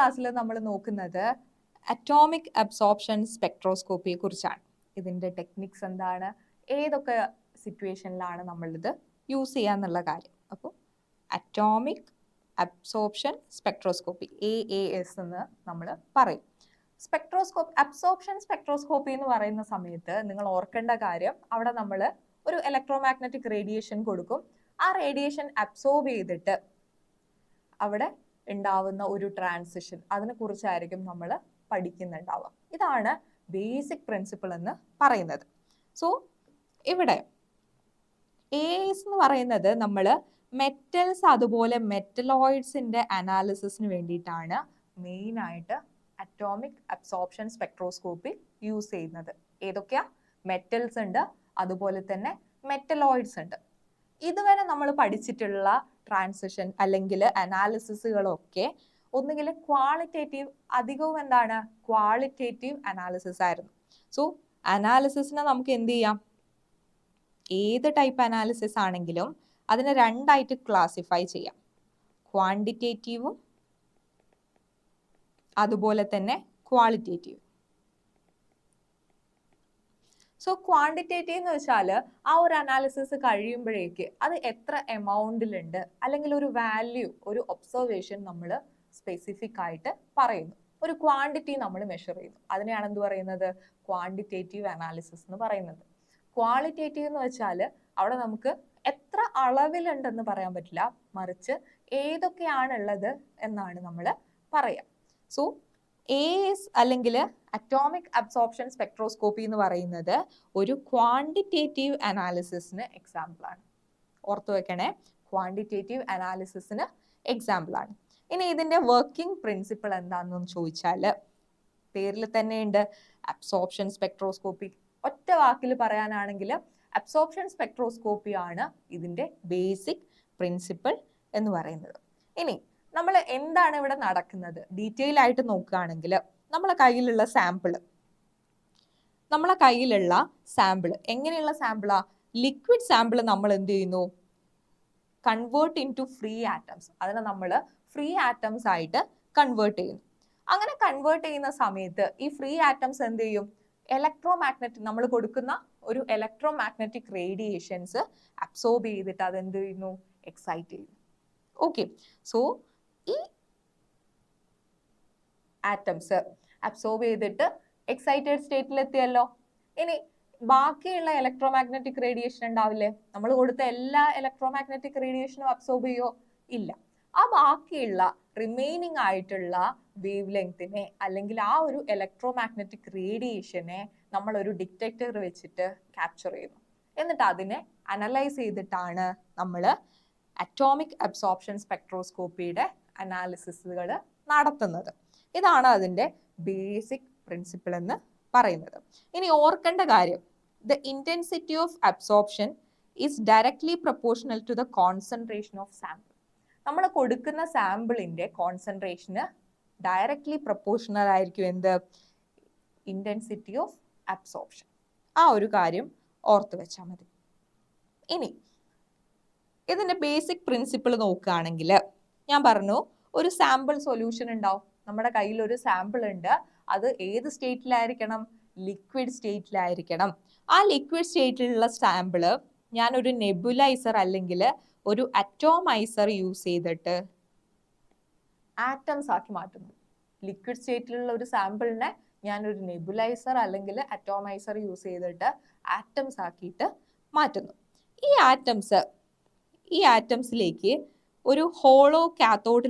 ക്ലാസ്സിൽ നമ്മൾ നോക്കുന്നത് അറ്റോമിക് അബ്സോർപ്ഷൻ സ്പെക്ട്രോസ്കോപ്പിയെ കുറിച്ചാണ്. ഇതിന്റെ ടെക്നിക്സ് എന്താണ്, ഏതൊക്കെ സിറ്റുവേഷനിലാണ് നമ്മളിത് യൂസ് ചെയ്യാന്നുള്ള കാര്യം. അപ്പോൾ അറ്റോമിക് അബ്സോർപ്ഷൻ സ്പെക്ട്രോസ്കോപ്പി AAS എന്ന് നമ്മൾ പറയും. അബ്സോർപ്ഷൻ സ്പെക്ട്രോസ്കോപ്പി എന്ന് പറയുന്ന സമയത്ത് നിങ്ങൾ ഓർക്കേണ്ട കാര്യം, അവിടെ നമ്മൾ ഒരു ഇലക്ട്രോമാഗ്നറ്റിക് റേഡിയേഷൻ കൊടുക്കും. ആ റേഡിയേഷൻ അബ്സോർബ് ചെയ്തിട്ട് അവിടെ ഉണ്ടാവുന്ന ഒരു ട്രാൻസിഷൻ, അതിനെ കുറിച്ചായിരിക്കും നമ്മൾ പഠിക്കുന്നുണ്ടാവുക. ഇതാണ് ബേസിക് പ്രിൻസിപ്പിൾ എന്ന് പറയുന്നത്. സോ ഇവിടെ AAS എന്ന് പറയുന്നത് നമ്മൾ മെറ്റൽസ് അതുപോലെ മെറ്റലോയിഡ്സിന്റെ അനാലിസിസിന് വേണ്ടിയിട്ടാണ് മെയിൻ ആയിട്ട് അറ്റോമിക് അബ്സോർപ്ഷൻ സ്പെക്ട്രോസ്കോപ്പി യൂസ് ചെയ്യുന്നത്. ഏതൊക്കെയാ? മെറ്റൽസ് ഉണ്ട്, അതുപോലെ തന്നെ മെറ്റലോയിഡ്സ് ഉണ്ട്. ഇതുവരെ നമ്മൾ പഠിച്ചിട്ടുള്ള ട്രാൻസിഷൻ അല്ലെങ്കിൽ അനാലിസിസുകളൊക്കെ ഒന്നുകിൽ ക്വാളിറ്റേറ്റീവ്, അധികവും എന്താണ് ക്വാളിറ്റേറ്റീവ് അനാലിസിസ് ആയിരുന്നു. സോ അനാലിസിസിനെ നമുക്ക് എന്ത് ചെയ്യാം, ഏത് ടൈപ്പ് അനാലിസിസ് ആണെങ്കിലും അതിനെ രണ്ടായിട്ട് ക്ലാസിഫൈ ചെയ്യാം. ക്വാണ്ടിറ്റേറ്റീവും അതുപോലെ തന്നെ ക്വാളിറ്റേറ്റീവ്. സോ ക്വാണ്ടിറ്റേറ്റീവ് എന്ന് വെച്ചാൽ ആ ഒരു അനാലിസിസ് കഴിയുമ്പോഴേക്ക് അത് എത്ര എമൗണ്ടിലുണ്ട്, അല്ലെങ്കിൽ ഒരു വാല്യൂ, ഒരു ഒബ്സർവേഷൻ നമ്മൾ സ്പെസിഫിക് ആയിട്ട് പറയുന്നു, ഒരു ക്വാണ്ടിറ്റി നമ്മൾ മെഷർ ചെയ്യുന്നു. അതിനെയാണ് എന്ത് പറയുന്നത്? ക്വാണ്ടിറ്റേറ്റീവ് അനാലിസിസ് എന്ന് പറയുന്നത്. ക്വാളിറ്റേറ്റീവ് എന്ന് വെച്ചാൽ അവിടെ നമുക്ക് എത്ര അളവിലുണ്ടെന്ന് പറയാൻ പറ്റില്ല, മറിച്ച് ഏതൊക്കെയാണുള്ളത് എന്നാണ് നമ്മൾ പറയാം. സോ AAS അല്ലെങ്കിൽ അറ്റോമിക് അബ്സോർപ്ഷൻ സ്പെക്ട്രോസ്കോപ്പി എന്ന് പറയുന്നത് ഒരു ക്വാണ്ടിറ്റേറ്റീവ് അനാലിസിസിന് എക്സാമ്പിൾ ആണ്. ഓർത്തു വെക്കണേ, ക്വാണ്ടിറ്റേറ്റീവ് അനാലിസിസിന് എക്സാമ്പിൾ ആണ്. ഇനി ഇതിന്റെ വർക്കിംഗ് പ്രിൻസിപ്പിൾ എന്താണെന്ന് ചോദിച്ചാൽ, പേരിൽ തന്നെയുണ്ട് അബ്സോർപ്ഷൻ സ്പെക്ട്രോസ്കോപ്പി. ഒറ്റ വാക്കിൽ പറയാനാണെങ്കിൽ അബ്സോർപ്ഷൻ സ്പെക്ട്രോസ്കോപ്പി ആണ് ഇതിന്റെ ബേസിക് പ്രിൻസിപ്പിൾ എന്ന് പറയുന്നത്. ഇനി നമ്മൾ എന്താണ് ഇവിടെ നടക്കുന്നത് ഡീറ്റെയിൽ ആയിട്ട് നോക്കുകയാണെങ്കിൽ, നമ്മളെ കയ്യിലുള്ള സാമ്പിൾ എങ്ങനെയുള്ള സാമ്പിളാ? ലിക്വിഡ് സാമ്പിൾ നമ്മൾ എന്ത് ചെയ്യുന്നു? Convert into free atoms. അതിനെ നമ്മൾ ഫ്രീ ആറ്റംസ് ആയിട്ട് കൺവേർട്ട് ചെയ്യുന്നു. അങ്ങനെ കൺവേർട്ട് ചെയ്യുന്ന സമയത്ത് ഈ ഫ്രീ ആറ്റംസ് എന്ത് ചെയ്യും? ഇലക്ട്രോമാഗ്നറ്റിക്, നമ്മൾ കൊടുക്കുന്ന ഒരു ഇലക്ട്രോമാഗ്നറ്റിക് റേഡിയേഷൻസ് അബ്സോർബ് ചെയ്തിട്ട് അതെന്ത് ചെയ്യുന്നു? എക്സൈറ്റ് ചെയ്യുന്നു. ഓക്കെ, സോ ഈ ആറ്റംസ് അബ്സോർബ് ചെയ്തിട്ട് എക്സൈറ്റഡ് സ്റ്റേറ്റിൽ എത്തിയല്ലോ. ഇനി ബാക്കിയുള്ള ഇലക്ട്രോമാഗ്നറ്റിക് റേഡിയേഷൻ ഉണ്ടാവില്ലേ? നമ്മൾ കൊടുത്ത എല്ലാ ഇലക്ട്രോമാഗ്നറ്റിക് റേഡിയേഷനും അബ്സോർബ് ചെയ്യോ? ഇല്ല. ആ ബാക്കിയുള്ള റിമൈനിങ് ആയിട്ടുള്ള വേവ് ലെങ്തിനെ അല്ലെങ്കിൽ ആ ഒരു ഇലക്ട്രോമാഗ്നറ്റിക് റേഡിയേഷനെ നമ്മൾ ഒരു ഡിറ്റക്ടർ വെച്ചിട്ട് ക്യാപ്ചർ ചെയ്യുന്നു. എന്നിട്ട് അതിനെ അനലൈസ് ചെയ്തിട്ടാണ് നമ്മൾ അറ്റോമിക് അബ്സോർപ്ഷൻ സ്പെക്ട്രോസ്കോപ്പിയുടെ അനാലിസിസുകൾ നടത്തുന്നത്. ഇതാണ് അതിന്റെ ബേസിക് പ്രിൻസിപ്പിൾ എന്ന് പറയുന്നത്. ഇനി ഓർക്കേണ്ട കാര്യം, the intensity of absorption is directly proportional to the concentration of sample. നമ്മൾ കൊടുക്കുന്ന സാമ്പിളിന്റെ കോൺസെൻട്രേഷന് ഡയറക്ട്ലി പ്രൊപ്പോർഷണൽ ആയിരിക്കും എന്ത്? Intensity of absorption. ആ ഒരു കാര്യം ഓർത്തു വെച്ചാൽ മതി. ഇനി ഇതിന്റെ ബേസിക് പ്രിൻസിപ്പിൾ നോക്കുകയാണെങ്കിൽ, ഞാൻ പറഞ്ഞു ഒരു സാമ്പിൾ സൊല്യൂഷൻ ഉണ്ടാവും. നമ്മുടെ കയ്യിൽ ഒരു സാമ്പിൾ ഉണ്ട്, അത് ഏത് സ്റ്റേറ്റിലായിരിക്കണം? ലിക്വിഡ് സ്റ്റേറ്റിലായിരിക്കണം. ആ ലിക്വിഡ് സ്റ്റേറ്റിലുള്ള സാമ്പിള് ഞാനൊരു നെബുലൈസർ അല്ലെങ്കിൽ ഒരു അറ്റോമൈസർ യൂസ് ചെയ്തിട്ട് ആറ്റംസ് ആക്കി മാറ്റുന്നു. ലിക്വിഡ് സ്റ്റേറ്റിലുള്ള ഒരു സാമ്പിളിനെ ഞാനൊരു നെബുലൈസർ അല്ലെങ്കിൽ അറ്റോമൈസർ യൂസ് ചെയ്തിട്ട് ആറ്റംസ് ആക്കിയിട്ട് മാറ്റുന്നു. ഈ ആറ്റംസിലേക്ക് ഒരു ഹോളോ കാത്തോഡ്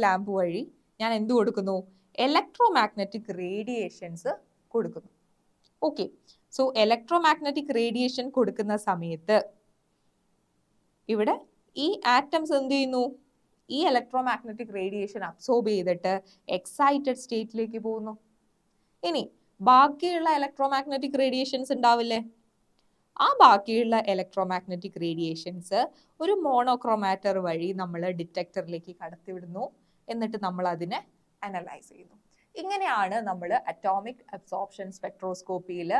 ലാമ്പ് വഴി ഞാൻ എന്ത് കൊടുക്കുന്നു? ഇലക്ട്രോമാഗ്നറ്റിക് റേഡിയേഷൻസ് കൊടുക്കുന്നു. ഓക്കെ, സോ ഇലക്ട്രോമാഗ്നറ്റിക് റേഡിയേഷൻ കൊടുക്കുന്ന സമയത്ത് ഇവിടെ ഈ ആറ്റംസ് എന്ത് ചെയ്യുന്നു? ഈ ഇലക്ട്രോമാഗ്നറ്റിക് റേഡിയേഷൻ അബ്സോർബ് ചെയ്തിട്ട് എക്സൈറ്റഡ് സ്റ്റേറ്റിലേക്ക് പോകുന്നു. ഇനി ബാക്കിയുള്ള ഇലക്ട്രോമാഗ്നറ്റിക് റേഡിയേഷൻസ് ഉണ്ടാവില്ലേ? ആ ബാക്കിയുള്ള ഇലക്ട്രോമാഗ്നറ്റിക് റേഡിയേഷൻസ് ഒരു മോണോക്രോമാറ്റർ വഴി നമ്മൾ ഡിറ്റക്ടറിലേക്ക് കടത്തിവിടുന്നു. എന്നിട്ട് നമ്മൾ അതിനെ അനലൈസ് ചെയ്യുന്നു. ഇങ്ങനെയാണ് നമ്മൾ അറ്റോമിക് അബ്സോർപ്ഷൻ സ്പെക്ട്രോസ്കോപ്പിയിൽ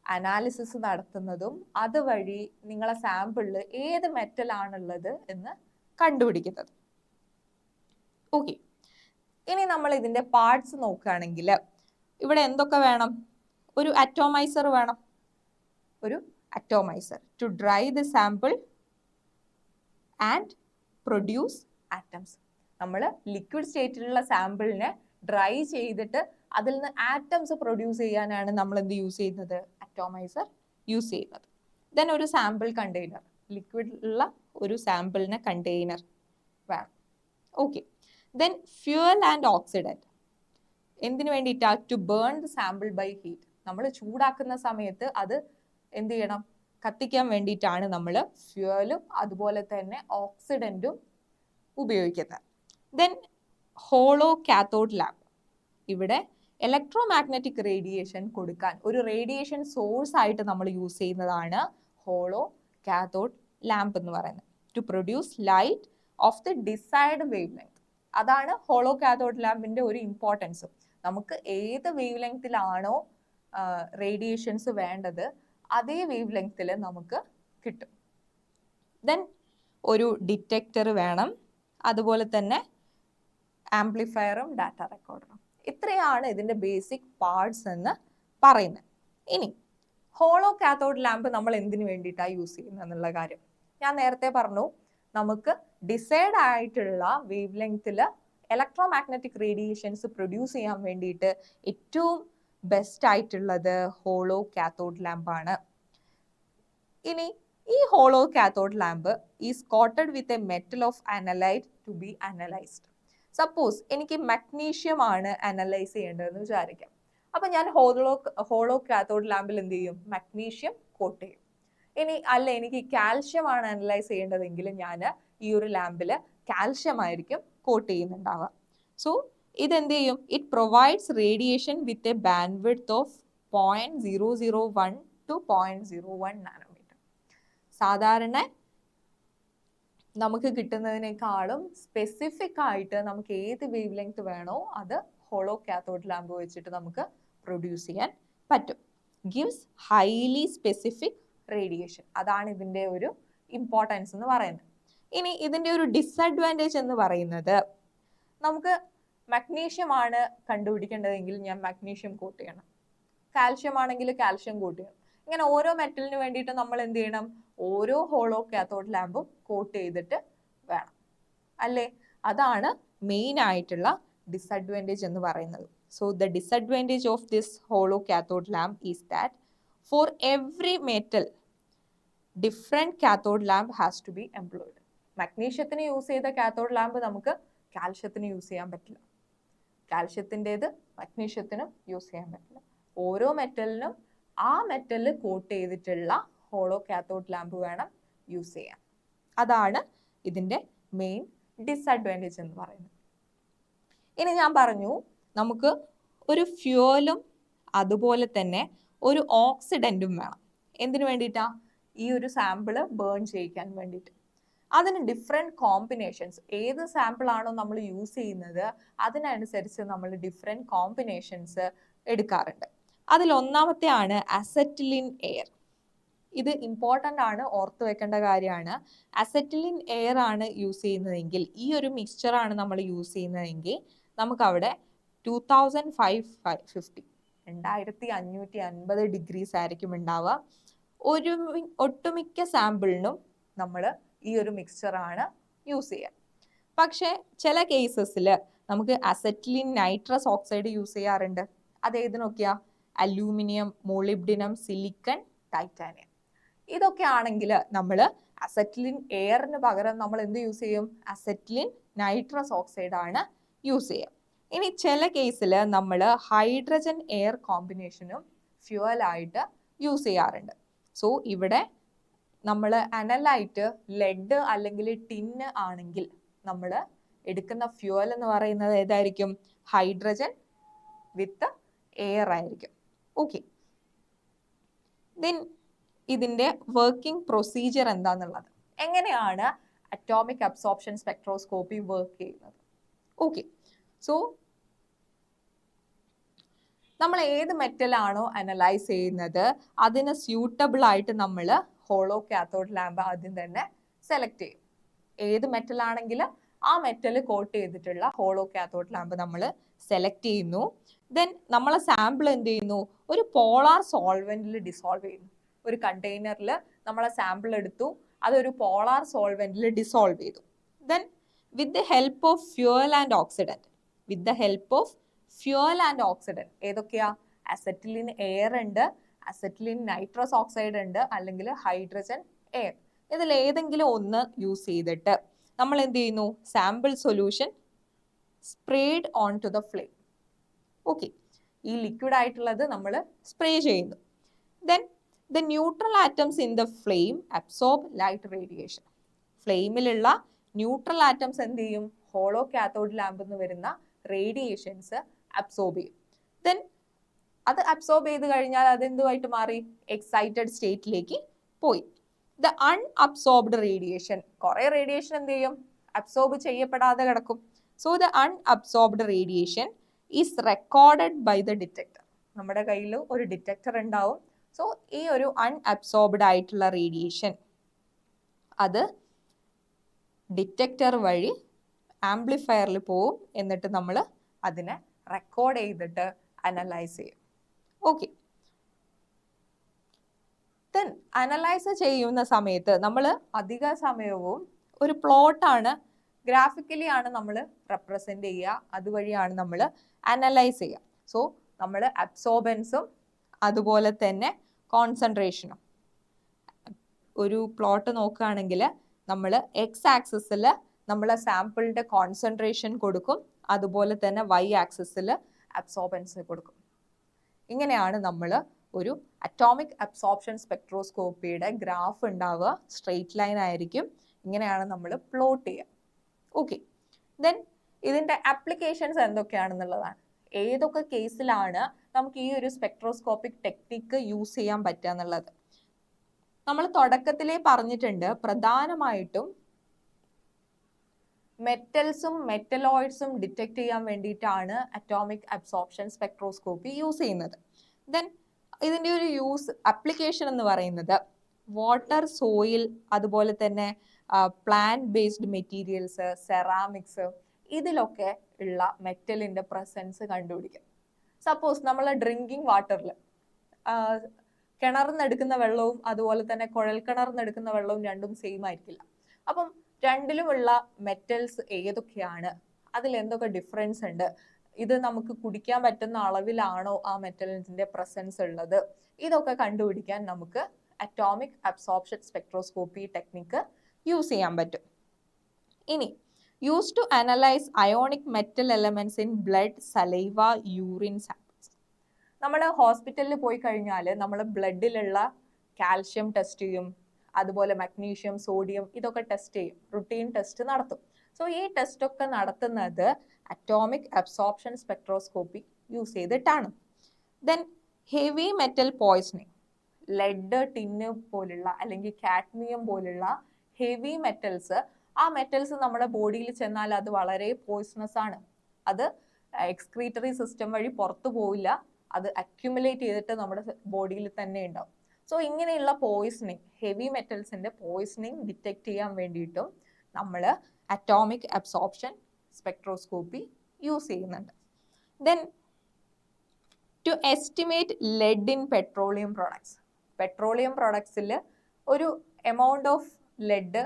അനാലിസിസ് നടത്തുന്നതും അതുവഴി നിങ്ങളെ സാമ്പിളിൽ ഏത് മെറ്റൽ ആണുള്ളത് എന്ന് കണ്ടുപിടിക്കുന്നത്. ഓക്കെ, ഇനി നമ്മൾ ഇതിന്റെ പാർട്സ് നോക്കുകയാണെങ്കിൽ ഇവിടെ എന്തൊക്കെ വേണം? ഒരു അറ്റോമൈസർ വേണം, ഒരു atomiser to dry the sample and produce atoms. നമ്മൾ ലിക്വിഡ് സ്റ്റേറ്റിലുള്ള സാമ്പിളിനെ ഡ്രൈ ചെയ്തിട്ട് അതിൽ നിന്ന് ആറ്റംസ് പ്രൊഡ്യൂസ് ചെയ്യാനാണ് നമ്മൾ എന്ത് യൂസ് ചെയ്യുന്നത്? അറ്റോമൈസർ യൂസ് ചെയ്യുന്നത്. ദെൻ ഒരു സാമ്പിൾ കണ്ടെയ്നർ, ലിക്വിഡ് ഉള്ള ഒരു സാമ്പിളിന് കണ്ടെയ്നർ വേണം. Okay, then fuel and oxidant. എന്തിനു വേണ്ടിയിട്ടാ? To burn the sample by heat. നമ്മൾ ചൂടാക്കുന്ന സമയത്ത് അത് എന്ത് ചെയ്യണം? കത്തിക്കാൻ വേണ്ടിയിട്ടാണ് നമ്മൾ ഫ്യൂവലും അതുപോലെ തന്നെ ഓക്സിഡന്റും ഉപയോഗിക്കുന്നത്. Then hollow cathode lamp. ഇവിടെ ഇലക്ട്രോ മാഗ്നറ്റിക് റേഡിയേഷൻ കൊടുക്കാൻ ഒരു റേഡിയേഷൻ സോഴ്സ് ആയിട്ട് നമ്മൾ യൂസ് ചെയ്യുന്നതാണ് ഹോളോ കാത്തോഡ് ലാമ്പ് എന്ന് പറയുന്നത്. To produce light of the desired wavelength. അതാണ് ഹോളോ കാത്തോഡ് ലാമ്പിന്റെ ഒരു ഇമ്പോർട്ടൻസ്. നമുക്ക് ഏത് വേവ് ലെങ്തിലാണോ റേഡിയേഷൻസ് വേണ്ടത് അതേ വേവ് ലെങ്തിൽ നമുക്ക് കിട്ടും. ദെൻ ഒരു ഡിറ്റക്ടർ വേണം, അതുപോലെ തന്നെ ആംപ്ലിഫയറും ഡാറ്റ റെക്കോർഡറും. ഇത്രയാണ് ഇതിന്റെ ബേസിക് പാർട്സ് എന്ന് പറയുന്നത്. ഇനി ഹോളോ കാത്തോഡ് ലാമ്പ് നമ്മൾ എന്തിനു വേണ്ടിയിട്ടാണ് യൂസ് ചെയ്യുന്നത് എന്നുള്ള കാര്യം ഞാൻ നേരത്തെ പറഞ്ഞു. നമുക്ക് ഡിസൈഡ് ആയിട്ടുള്ള വേവ് ലെങ്തിൽ ഇലക്ട്രോ മാഗ്നറ്റിക് റേഡിയേഷൻസ് പ്രൊഡ്യൂസ് ചെയ്യാൻ വേണ്ടിയിട്ട് ഏറ്റവും ബെസ്റ്റ് ആയിട്ടുള്ളത് ഹോളോ കാത്തോഡ് ലാമ്പാണ്. ഇനി ഈ hollow cathode lamp is coated with a metal of analyte to be analysed. Suppose എനിക്ക് മഗ്നീഷ്യം ആണ് അനലൈസ് ചെയ്യേണ്ടതെന്ന് വിചാരിക്കാം. അപ്പൊ ഞാൻ ഹോളോ കാത്തോഡ് ലാമ്പിൽ എന്ത് ചെയ്യും? മഗ്നീഷ്യം കോട്ട് ചെയ്യും. ഇനി അല്ല, എനിക്ക് കാൽഷ്യം ആണ് അനലൈസ് ചെയ്യേണ്ടതെങ്കിൽ ഞാൻ ഈ ഒരു ലാമ്പിൽ കാൽഷ്യം ആയിരിക്കും കോട്ട് ചെയ്യുന്നുണ്ടാവുക. സോ ഇതെന്ത് ചെയ്യും? It provides radiation with a bandwidth of 0.001 to 0.01 nanometre. സാധാരണ നമുക്ക് കിട്ടുന്നതിനേക്കാളും സ്പെസിഫിക് ആയിട്ട് നമുക്ക് ഏത് വേവ് ലെങ്ത് വേണോ അത് ഹോളോ കാത്തോഡ് ലാമ്പ് വെച്ചിട്ട് നമുക്ക് പ്രൊഡ്യൂസ് ചെയ്യാൻ പറ്റും. Gives highly specific radiation. അതാണ് ഇതിന്റെ ഒരു ഇമ്പോർട്ടൻസ് എന്ന് പറയുന്നത്. ഇനി ഇതിന്റെ ഒരു ഡിസഡ്വാൻറ്റേജ് എന്ന് പറയുന്നത്, നമുക്ക് മഗ്നീഷ്യം ആണ് കണ്ടുപിടിക്കേണ്ടതെങ്കിൽ ഞാൻ മഗ്നീഷ്യം കോട്ട് ചെയ്യണം, കാൽഷ്യം ആണെങ്കിൽ കാൽഷ്യം കോട്ട് ചെയ്യണം. ഇങ്ങനെ ഓരോ മെറ്റലിന് വേണ്ടിയിട്ട് നമ്മൾ എന്ത് ചെയ്യണം? ഓരോ ഹോളോ കാത്തോഡ് ലാമ്പും കോട്ട് ചെയ്തിട്ട് വേണം, അല്ലേ? അതാണ് മെയിൻ ആയിട്ടുള്ള ഡിസഡ്വാൻറ്റേജ് എന്ന് പറയുന്നത്. So the disadvantage of this hollow cathode lamp is that for every metal different cathode lamp has to be employed. മഗ്നീഷ്യത്തിന് യൂസ് ചെയ്ത കാത്തോഡ് ലാമ്പ് നമുക്ക് കാൽഷ്യത്തിന് യൂസ് ചെയ്യാൻ പറ്റില്ല, കാൽഷ്യത്തിൻ്റെത് മഗ്നീഷ്യത്തിനും യൂസ് ചെയ്യാൻ പറ്റില്ല. ഓരോ മെറ്റലിനും ആ മെറ്റലിൽ കോട്ട് ചെയ്തിട്ടുള്ള ഹോളോ കാത്തോഡ് ലാമ്പ് വേണം യൂസ് ചെയ്യാൻ. അതാണ് ഇതിന്റെ മെയിൻ ഡിസഡ്വാൻറ്റേജ് എന്ന് പറയുന്നത്. ഇനി ഞാൻ പറഞ്ഞു നമുക്ക് ഒരു ഫ്യൂവലും അതുപോലെ തന്നെ ഒരു ഓക്സിഡന്റും വേണം. എന്തിനു വേണ്ടിയിട്ടാ? ഈ ഒരു സാമ്പിള് ബേൺ ചെയ്യിക്കാൻ വേണ്ടിയിട്ട്. അതിന് ഡിഫറെൻറ്റ് കോമ്പിനേഷൻസ്, ഏത് സാമ്പിൾ ആണോ നമ്മൾ യൂസ് ചെയ്യുന്നത് അതിനനുസരിച്ച് നമ്മൾ ഡിഫറെൻറ്റ് കോമ്പിനേഷൻസ് എടുക്കാറുണ്ട്. അതിൽ ഒന്നാമത്തെ ആണ് അസറ്റിലിൻ എയർ. ഇത് ഇമ്പോർട്ടൻ്റ് ആണ്, ഓർത്ത് വെക്കേണ്ട കാര്യമാണ്. അസറ്റിലിൻ എയർ ആണ് യൂസ് ചെയ്യുന്നതെങ്കിൽ, ഈ ഒരു മിക്സ്ചർ ആണ് നമ്മൾ യൂസ് ചെയ്യുന്നതെങ്കിൽ നമുക്കവിടെ 2550 ഡിഗ്രീസ് ആയിരിക്കും ഉണ്ടാവുക. ഒട്ടുമിക്ക സാമ്പിളിനും നമ്മൾ ഈ ഒരു മിക്സ്ചർ ആണ് യൂസ് ചെയ്യുക. പക്ഷെ ചില കേസസിൽ നമുക്ക് അസറ്റിലിൻ നൈട്രസ് ഓക്സൈഡ് യൂസ് ചെയ്യാറുണ്ട്. അത് ഏതിനൊക്കെയാ? Aluminium, molybdenum, silicon, titanium. ഇതൊക്കെ ആണെങ്കിൽ നമ്മൾ അസറ്റിലിൻ എയറിന് പകരം നമ്മൾ എന്ത് യൂസ് ചെയ്യും? അസറ്റിലിൻ നൈട്രസ് ഓക്സൈഡ് ആണ് യൂസ് ചെയ്യുക. ഇനി ചില കേസിൽ നമ്മൾ ഹൈഡ്രജൻ എയർ കോമ്പിനേഷനും ഫ്യൂവലായിട്ട് യൂസ് ചെയ്യാറുണ്ട്. സോ ഇവിടെ നമ്മൾ അനലൈറ്റ് ലെഡ് അല്ലെങ്കിൽ ടിന്ന് ആണെങ്കിൽ നമ്മൾ എടുക്കുന്ന ഫ്യൂവൽ എന്ന് പറയുന്നത് ഏതായിരിക്കും? ഹൈഡ്രജൻ വിത്ത് എയർ ആയിരിക്കും. ഓക്കെ, ദെൻ ഇതിന്റെ വർക്കിംഗ് പ്രൊസീജിയർ എന്താന്നുള്ളത്, എങ്ങനെയാണ് അറ്റോമിക് അബ്സോർപ്ഷൻ സ്പെക്ട്രോസ്കോപ്പി വർക്ക് ചെയ്യുന്നത്? ഓക്കെ, സോ നമ്മൾ ഏത് മെറ്റലാണോ അനലൈസ് ചെയ്യുന്നത് അതിന് സ്യൂട്ടബിൾ ആയിട്ട് നമ്മൾ ഹോളോ കാത്തോഡ് ലാമ്പ് ആദ്യം തന്നെ സെലക്ട് ചെയ്യും. ഏത് മെറ്റൽ ആണെങ്കിലും ആ മെറ്റൽ കോട്ട് ചെയ്തിട്ടുള്ള ഹോളോ കാത്തോഡ് ലാമ്പ് നമ്മൾ സെലക്ട് ചെയ്യുന്നു. ദെൻ നമ്മളെ സാമ്പിൾ എന്ത് ചെയ്യുന്നു, ഒരു പോളാർ സോൾവെന്റിൽ ഡിസോൾവ് ചെയ്യുന്നു. ഒരു കണ്ടെയ്നറിൽ നമ്മളെ സാമ്പിൾ എടുത്തു, അതൊരു പോളാർ സോൾവെന്റിൽ ഡിസോൾവ് ചെയ്തു. Then with the help of fuel and oxidant, with the help of fuel and oxidant, ഏതൊക്കെയാ? അസറ്റിലിൻ എയർ ഉണ്ട്, അസറ്റിലിൻ നൈട്രസ് ഓക്സൈഡ് ഉണ്ട്, അല്ലെങ്കിൽ ഹൈഡ്രജൻ എയർ. ഇതിൽ ഏതെങ്കിലും ഒന്ന് യൂസ് ചെയ്തിട്ട് നമ്മൾ എന്ത് ചെയ്യുന്നു, sample solution spread on to the flame. Okay, ഈ ലിക്വിഡ് ആയിട്ടുള്ളത് നമ്മൾ സ്പ്രേ ചെയ്യുന്നു. Then the neutral atoms in the flame absorb light radiation. ഫ്ലെയിമിലുള്ള ന്യൂട്രൽ ആറ്റംസ് എന്ത് ചെയ്യും, ഹോളോ കാത്തോഡ് ലാമ്പിൽ നിന്ന് വരുന്ന റേഡിയേഷൻസ് അബ്സോർബ് ചെയ്യും. ദെൻ അത് അബ്സോർബ് ചെയ്ത് കഴിഞ്ഞാൽ അത് എന്തുമായിട്ട് മാറി, എക്സൈറ്റഡ് സ്റ്റേറ്റിലേക്ക് പോയി. ദ അൺഅബ്സോർബ്ഡ് റേഡിയേഷൻ, കുറെ റേഡിയേഷൻ എന്ത് ചെയ്യും, അബ്സോർബ് ചെയ്യപ്പെടാതെ കിടക്കും. So the unabsorbed radiation is recorded by the detector. നമ്മുടെ കയ്യിൽ ഒരു ഡിറ്റക്ടർ ഉണ്ടാവും. സോ ഈ ഒരു അൺഅബ്സോർബ്ഡ് ആയിട്ടുള്ള റേഡിയേഷൻ അത് ഡിറ്റക്ടർ വഴി ആംപ്ലിഫയറിൽ പോവും. എന്നിട്ട് നമ്മൾ അതിനെ റെക്കോർഡ് ചെയ്തിട്ട് അനലൈസ് ചെയ്യും. ഓക്കെ, ദെൻ അനലൈസ് ചെയ്യുന്ന സമയത്ത് നമ്മൾ അധിക സമയവും ഒരു പ്ലോട്ടാണ്, ഗ്രാഫിക്കലി ആണ് നമ്മൾ റെപ്രസെന്റ് ചെയ്യുക, അതുവഴിയാണ് നമ്മൾ അനലൈസ് ചെയ്യുക. സോ നമ്മൾ അബ്സോർബൻസും അതുപോലെ തന്നെ കോൺസെൻട്രേഷനും, ഒരു പ്ലോട്ട് നോക്കുകയാണെങ്കിൽ നമ്മൾ എക്സ് ആക്സിസിൽ നമ്മൾ സാമ്പിളിന്റെ കോൺസെൻട്രേഷൻ കൊടുക്കും, അതുപോലെ തന്നെ വൈ ആക്സിസിൽ അബ്സോർബൻസ് കൊടുക്കും. ഇങ്ങനെയാണ് നമ്മൾ ഒരു അറ്റോമിക് അബ്സോർപ്ഷൻ സ്പെക്ട്രോസ്കോപ്പിയുടെ ഗ്രാഫ് ഉണ്ടാവുക. സ്ട്രെയിറ്റ് ലൈൻ ആയിരിക്കും. ഇങ്ങനെയാണ് നമ്മൾ പ്ലോട്ട് ചെയ്യുക. ഓക്കെ, ദെൻ ഇതിന്റെ ആപ്ലിക്കേഷൻസ് എന്തൊക്കെയാണെന്നുള്ളതാണ്. ഏതൊക്കെ കേസിലാണ് നമുക്ക് ഈ ഒരു സ്പെക്ട്രോസ്കോപ്പിക് ടെക്നിക്ക് യൂസ് ചെയ്യാൻ പറ്റുക എന്നുള്ളത് നമ്മൾ തുടക്കത്തിലേ പറഞ്ഞിട്ടുണ്ട്. പ്രധാനമായിട്ടും മെറ്റൽസും മെറ്റലോയിഡ്സും ഡിറ്റക്ട് ചെയ്യാൻ വേണ്ടിയിട്ടാണ് അറ്റോമിക് അബ്സോർപ്ഷൻ സ്പെക്ട്രോസ്കോപ്പി യൂസ് ചെയ്യുന്നത്. ദെൻ ഇതിൻ്റെ ഒരു ആപ്ലിക്കേഷൻ എന്ന് പറയുന്നത് വാട്ടർ, സോയിൽ, അതുപോലെ തന്നെ പ്ലാന്റ് ബേസ്ഡ് മെറ്റീരിയൽസ്, സെറാമിക്സ്, ഇതിലൊക്കെ ഉള്ള മെറ്റലിന്റെ പ്രസൻസ് കണ്ടുപിടിക്കാം. സപ്പോസ് നമ്മൾ ഡ്രിങ്കിങ് വാട്ടറിൽ കിണറിൽ നിന്ന് എടുക്കുന്ന വെള്ളവും അതുപോലെ തന്നെ കുഴൽ കിണറിൽ നിന്ന് എടുക്കുന്ന വെള്ളവും രണ്ടും സെയിം ആയിരിക്കില്ല. അപ്പം രണ്ടിലുമുള്ള മെറ്റൽസ് ഏതൊക്കെയാണ്, അതിൽ എന്തൊക്കെ ഡിഫറൻസ് ഉണ്ട്, ഇത് നമുക്ക് കുടിക്കാൻ പറ്റുന്ന അളവിലാണോ ആ മെറ്റലിന്റെ പ്രസൻസ് ഉള്ളത്, ഇതൊക്കെ കണ്ടുപിടിക്കാൻ നമുക്ക് atomic absorption spectroscopy technique use ചെയ്യാൻ പറ്റും. ഇനി use to analyse ionic metal elements in blood, saliva, urine samples. നമ്മൾ ഹോസ്പിറ്റലിൽ പോയി കഴിഞ്ഞാൽ നമ്മൾ ബ്ലഡിലുള്ള കാൽഷ്യം ടെസ്റ്റ് ചെയ്യും, അതുപോലെ മഗ്നീഷ്യം, സോഡിയം, ഇതൊക്കെ ടെസ്റ്റ് ചെയ്യും, റുട്ടീൻ ടെസ്റ്റ് നടത്തും. സോ ഈ ടെസ്റ്റ് ഒക്കെ നടത്തുന്നത് അറ്റോമിക് അബ്സോർപ്ഷൻ സ്പെക്ട്രോസ്കോപ്പി യൂസ് ചെയ്തിട്ടാണ്. Then heavy metal poisoning, lead, tin പോലുള്ള അല്ലെങ്കിൽ കാഡ്മിയം പോലുള്ള ഹെവി മെറ്റൽസ്, ആ മെറ്റൽസ് നമ്മുടെ ബോഡിയിൽ ചെന്നാൽ അത് വളരെ പോയ്സണസ് ആണ്. അത് എക്സ്ക്രീറ്ററി സിസ്റ്റം വഴി പുറത്തു പോവില്ല, അത് അക്യുമുലേറ്റ് ചെയ്തിട്ട് നമ്മുടെ ബോഡിയിൽ തന്നെ ഉണ്ടാവും. സോ ഇങ്ങനെയുള്ള പോയ്സണിങ്, ഹെവി മെറ്റൽസിന്റെ പോയ്സണിങ് ഡിറ്റക്ട് ചെയ്യാൻ വേണ്ടിയിട്ടും നമ്മൾ അറ്റോമിക് അബ്സോർപ്ഷൻ സ്പെക്ട്രോസ്കോപ്പി യൂസ് ചെയ്യുന്നുണ്ട്. Then to estimate lead in petroleum products. Petroleum പ്രൊഡക്ട്സിൽ ഒരു എമൗണ്ട് ഓഫ് ലെഡ്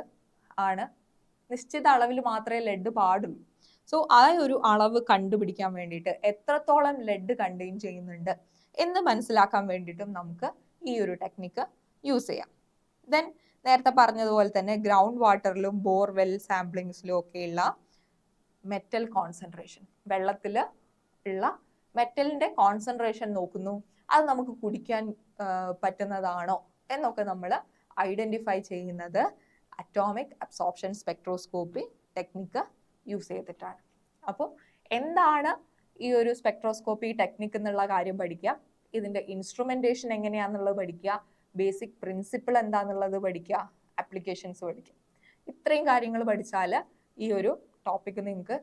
ആണ്, നിശ്ചിത അളവിൽ മാത്രമേ ലെഡ് പാടുള്ളൂ. സോ ആ ഒരു അളവ് കണ്ടുപിടിക്കാൻ വേണ്ടിയിട്ട് എത്രത്തോളം ലെഡ് കണ്ടെയ്ൻ ചെയ്യുന്നുണ്ട് എന്ന് മനസ്സിലാക്കാൻ വേണ്ടിയിട്ടും നമുക്ക് ഈ ഒരു ടെക്നിക്ക് യൂസ് ചെയ്യാം. ദെൻ നേരത്തെ പറഞ്ഞതുപോലെ തന്നെ ഗ്രൗണ്ട് വാട്ടറിലും ബോർവെൽ സാമ്പിളിങ്സിലും ഒക്കെയുള്ള മെറ്റൽ കോൺസെൻട്രേഷൻ, വെള്ളത്തിൽ ഉള്ള മെറ്റലിന്റെ കോൺസെൻട്രേഷൻ നോക്കുന്നു, അത് നമുക്ക് കുടിക്കാൻ പറ്റുന്നതാണോ എന്നൊക്കെ നമ്മൾ ഐഡന്റിഫൈ ചെയ്യുന്നത് atomic absorption spectroscopy technique use ചെയ്തിട്ടാണ്. അപ്പോൾ എന്താണ് ഈ ഒരു സ്പെക്ട്രോസ്കോപ്പി ടെക്നിക്ക് എന്നുള്ള കാര്യം പഠിക്കുക, ഇതിന്റെ ഇൻസ്ട്രുമെന്റേഷൻ എങ്ങനെയാണെന്നുള്ളത് പഠിക്കുക, ബേസിക് പ്രിൻസിപ്പിൾ എന്താണെന്നുള്ളത് പഠിക്കുക, ആപ്ലിക്കേഷൻസ് പഠിക്കുക. ഇത്രയും കാര്യങ്ങൾ പഠിച്ചാൽ ഈ ഒരു ടോപ്പിക്ക് നിങ്ങൾക്ക്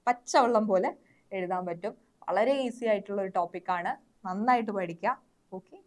പച്ചവെള്ളം പോലെ എഴുതാൻ പറ്റും. വളരെ ഈസി ആയിട്ടുള്ള ഒരു ടോപ്പിക്കാണ്, നന്നായിട്ട് പഠിക്കുക. ഓക്കെ.